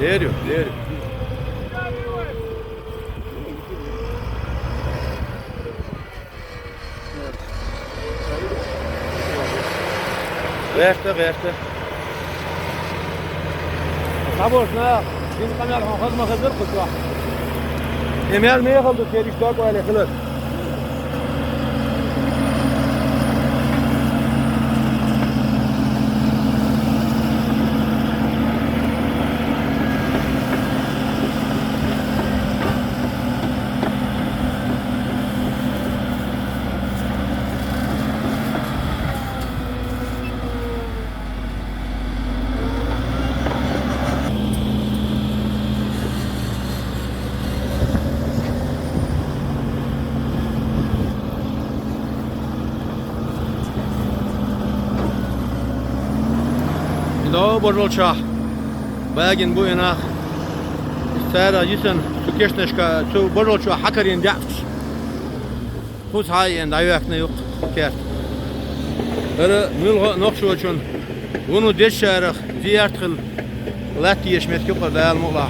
Değer yok, değer yok. Gayette. Sabırsın. Şimdi kamera hazır kuşa. Emel mi yakıldı? Terik dört öyle kılır. No borolcha. Bagin bu yana. Sara yisen su keşneşka su borolcha hakarin dağıtış. Hus hayen dayak ne yok. Kert. Ara mülga nokşu için bunu deşşarık ziyaret kıl. Lat yeşmet yok da almoqla.